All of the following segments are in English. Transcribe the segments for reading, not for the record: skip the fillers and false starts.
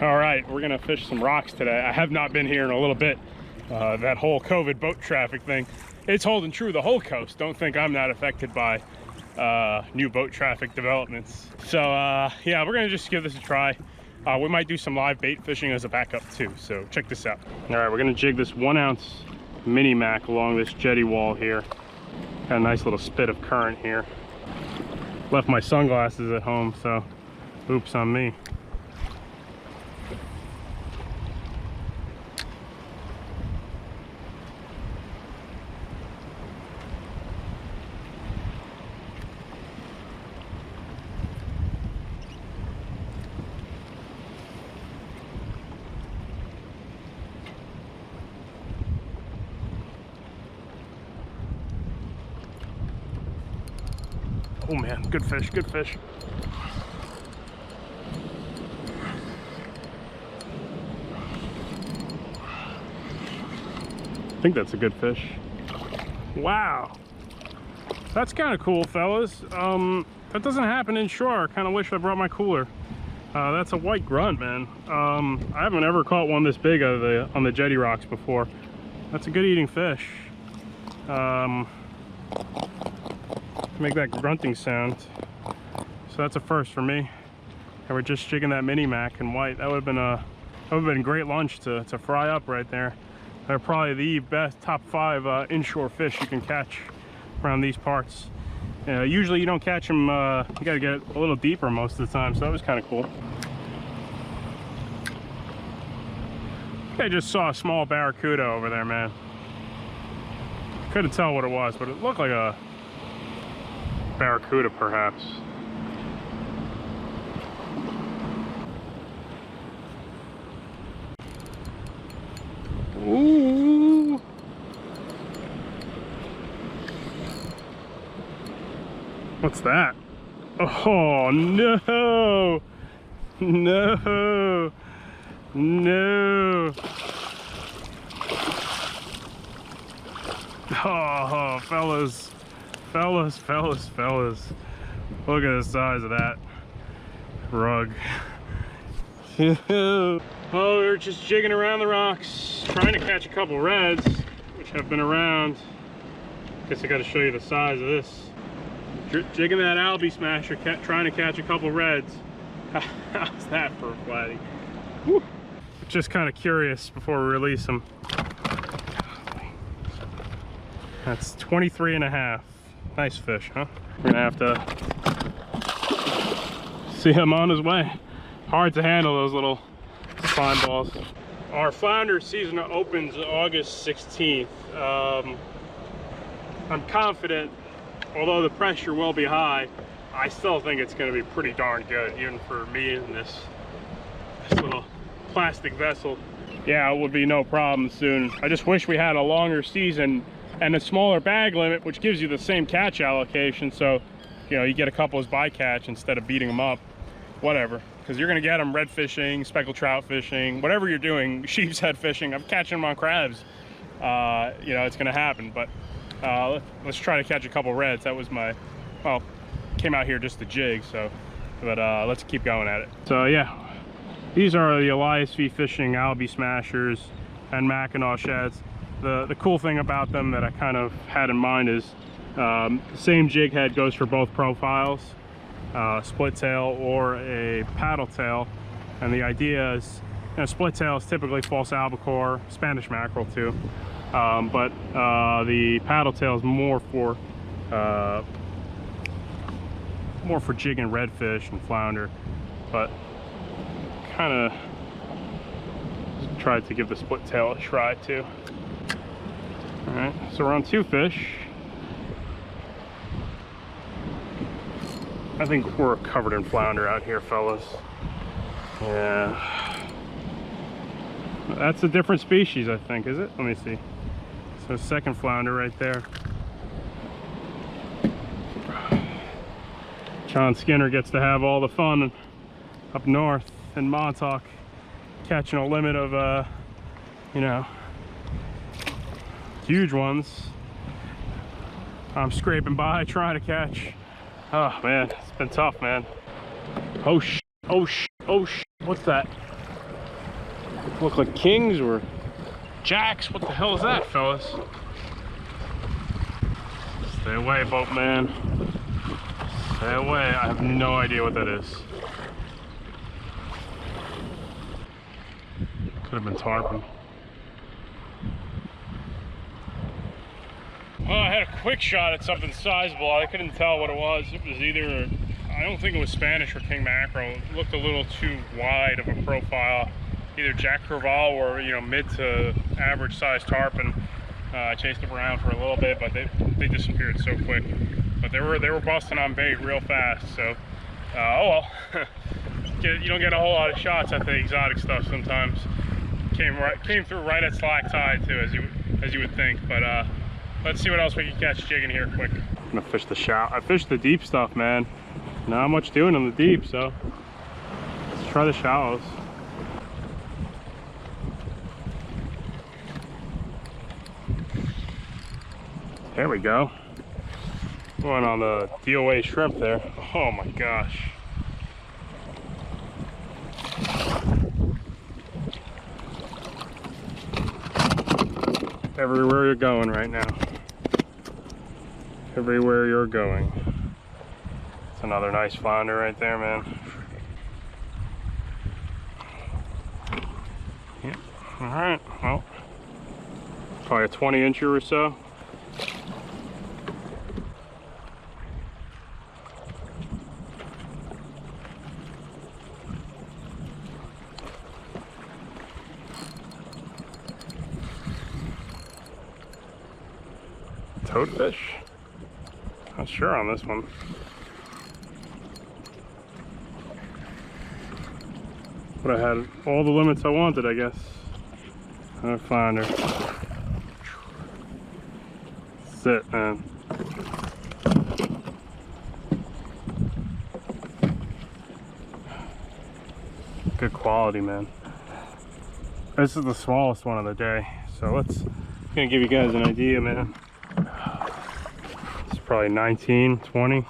All right, we're gonna fish some rocks today. I have not been here in a little bit. That whole COVID boat traffic thing, it's holding true the whole coast. Don't think I'm not affected by new boat traffic developments. So yeah, we're gonna just give this a try. We might do some live bait fishing as a backup too, so check this out. All right, we're gonna jig this 1 ounce mini Mac along this jetty wall here. Got a nice little spit of current here. Left my sunglasses at home, so oops on me. Oh man, good fish, good fish. I think that's a good fish. Wow. That's kind of cool, fellas. That doesn't happen inshore. Kind of wish I brought my cooler. That's a white grunt, man. I haven't ever caught one this big on the jetty rocks before. That's a good eating fish. Make that grunting sound. So that's a first for me. And we're just jigging that mini Mac in white. That would have been a great lunch to fry up right there. They're probably the best top 5 inshore fish you can catch around these parts. Usually you don't catch them, you gotta get a little deeper most of the time, so that was kind of cool. I just saw a small barracuda over there, man. Couldn't tell what it was, but it looked like a barracuda perhaps. Ooh. What's that? Oh no! No! No! Oh, fellas. Fellas. Look at the size of that rug. Oh, we're just jigging around the rocks, trying to catch a couple reds, which have been around. Guess I got to show you the size of this. Jigging that albie smasher, trying to catch a couple reds. How's that for a flatty? Woo. Just kind of curious before we release them. That's 23.5. Nice fish, huh? We're gonna have to see him on his way. Hard to handle those little slime balls. Our flounder season opens August 16th. I'm confident, although the pressure will be high, I still think it's gonna be pretty darn good, even for me in this little plastic vessel. Yeah, it would be no problem soon. I just wish we had a longer season and a smaller bag limit, which gives you the same catch allocation, so you know you get a couple as bycatch instead of beating them up. Whatever, because you're going to get them red fishing, speckled trout fishing, whatever you're doing, sheep's head fishing. I'm catching them on crabs. You know, it's going to happen, but let's try to catch a couple reds. That was my, well, came out here just to jig, so, but let's keep going at it. So yeah, these are the EliasV fishing albie smashers and Mackinaw sheds. The cool thing about them that I kind of had in mind is the same jig head goes for both profiles, split tail or a paddle tail. And the idea is, you know, split tail is typically false albacore, Spanish mackerel too, but the paddle tail is more for jigging redfish and flounder. But kind of tried to give the split tail a try too. All right, so we're on 2 fish. I think we're covered in flounder out here, fellas. Yeah. That's a different species, I think, is it? Let me see. So second flounder right there. John Skinner gets to have all the fun up north in Montauk, catching a limit of, you know, huge ones. I'm scraping by trying to catch. Oh man, it's been tough, man. Oh sh, oh sh, oh sh. What's that? Look like kings or jacks. What the hell is that, fellas? Stay away, boatman. Stay away. I have no idea what that is. Could have been tarpon. Well, I had a quick shot at something sizable. I couldn't tell what it was. It was either, I don't think it was Spanish or king mackerel. It looked a little too wide of a profile. Either Jack Crevalle or, you know, mid to average size tarpon. I chased them around for a little bit, but they disappeared so quick. But they were busting on bait real fast. So, oh well. You don't get a whole lot of shots at the exotic stuff sometimes. Came through right at slack tide too, as you would think. But let's see what else we can catch jigging here quick. I'm gonna fish the shallow. I fished the deep stuff, man. Not much doing in the deep, so let's try the shallows. There we go. Going on the DOA shrimp there. Oh my gosh. Everywhere you're going right now. Everywhere you're going. It's another nice flounder right there, man. Yeah. All right. Well, probably a 20-incher or so. Toadfish? Not sure on this one. But I had all the limits I wanted, I guess. Another flounder. That's it, man. Good quality, man. This is the smallest one of the day, so gonna give you guys an idea, man. It's probably 19, 20,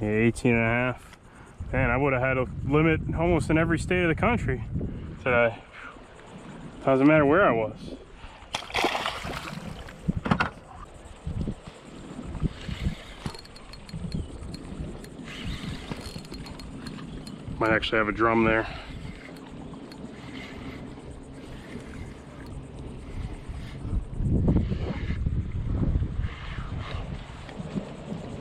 18 and a half. Man, I would have had a limit almost in every state of the country today. Doesn't matter where I was. Might actually have a drum there.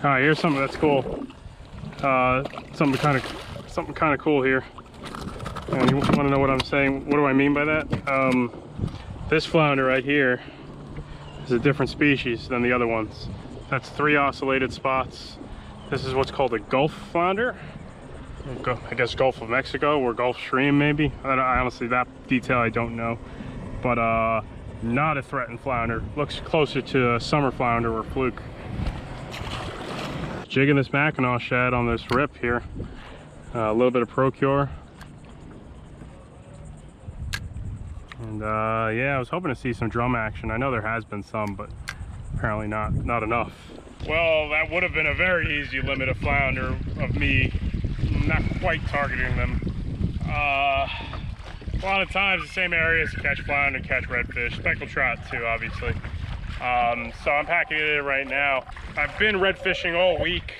All right, here's something that's cool. Something kind of cool here. And you want to know what I'm saying? What do I mean by that? This flounder right here is a different species than the other ones. That's 3 ocellated spots. This is what's called a Gulf flounder. I guess Gulf of Mexico or Gulf Stream maybe. I honestly, that detail I don't know. But not a threatened flounder. Looks closer to a summer flounder or fluke. Jigging this Mackinaw shad on this rip here. A little bit of Procure. And yeah, I was hoping to see some drum action. I know there has been some, but apparently not enough. Well, that would have been a very easy limit of flounder of me not quite targeting them. A lot of times the same areas to catch flounder, catch redfish, speckled trout too, obviously. So I'm packing it in right now. I've been red fishing all week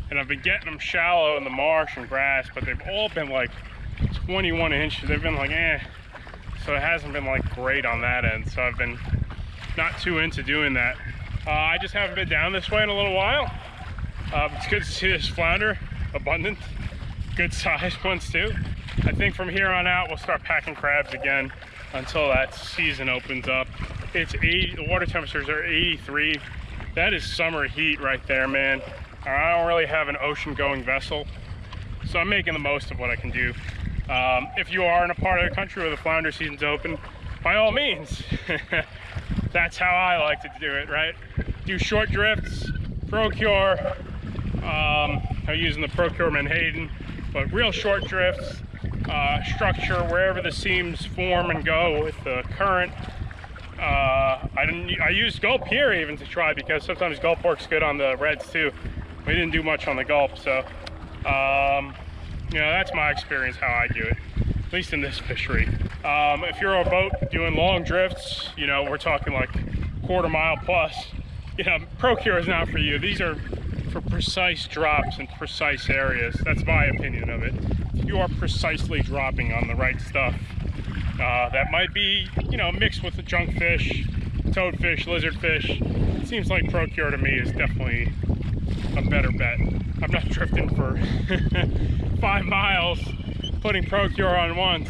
and I've been getting them shallow in the marsh and grass, but they've all been like 21 inches. They've been like so it hasn't been like great on that end. So I've been not too into doing that. I just haven't been down this way in a little while. It's good to see this flounder abundant, good sized ones too. I think from here on out we'll start packing crabs again until that season opens up. It's 80, the water temperatures are 83. That is summer heat right there, man. I don't really have an ocean going vessel, so I'm making the most of what I can do. If you are in a part of the country where the flounder season's open, by all means, that's how I like to do it, right? Do short drifts, Procure. I'm using the Procure Menhaden, but real short drifts, structure wherever the seams form and go with the current. I used gulp here even to try, because sometimes gulp works good on the reds too. We didn't do much on the gulp, so you know, that's my experience how I do it. at least in this fishery. If you're on a boat doing long drifts, you know, we're talking like quarter-mile plus, you know, Procure is not for you. These are for precise drops and precise areas. That's my opinion of it. If you are precisely dropping on the right stuff, that might be, you know, mixed with the junk fish, toadfish, lizardfish. It seems like Procure to me is definitely a better bet. I'm not drifting for 5 miles, putting Procure on once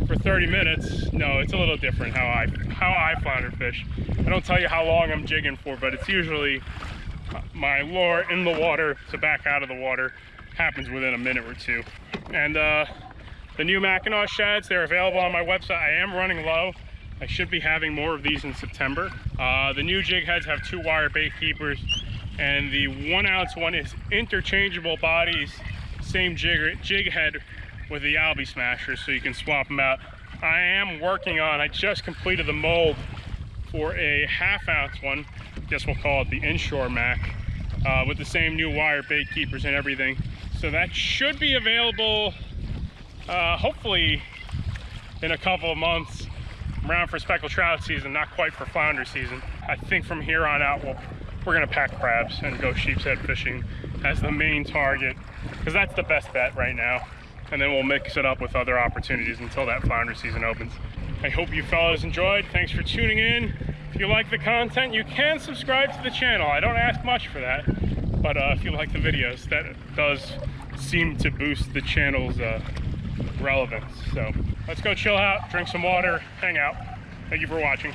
for 30 minutes. No, it's a little different how I flounder fish. I don't tell you how long I'm jigging for, but it's usually my lure in the water to back out of the water happens within a minute or two. And the new Mackinaw shads, they're available on my website. I am running low. I should be having more of these in September. The new jig heads have 2 wire bait keepers, and the 1 ounce one is interchangeable bodies, same jig head with the Albi smashers, so you can swap them out. I am working on, I just completed the mold for a 1/2 ounce one. I guess we'll call it the inshore Mac, with the same new wire bait keepers and everything. So that should be available hopefully in a couple of months. I'm around for speckled trout season, not quite for flounder season. I think from here on out we're gonna pack crabs and go sheep's head fishing as the main target, because that's the best bet right now. And then we'll mix it up with other opportunities until that flounder season opens. I hope you fellas enjoyed. Thanks for tuning in. If you like the content, you can subscribe to the channel. I don't ask much for that, but if you like the videos, that does seem to boost the channel's relevance. So let's go chill out, drink some water, hang out. Thank you for watching.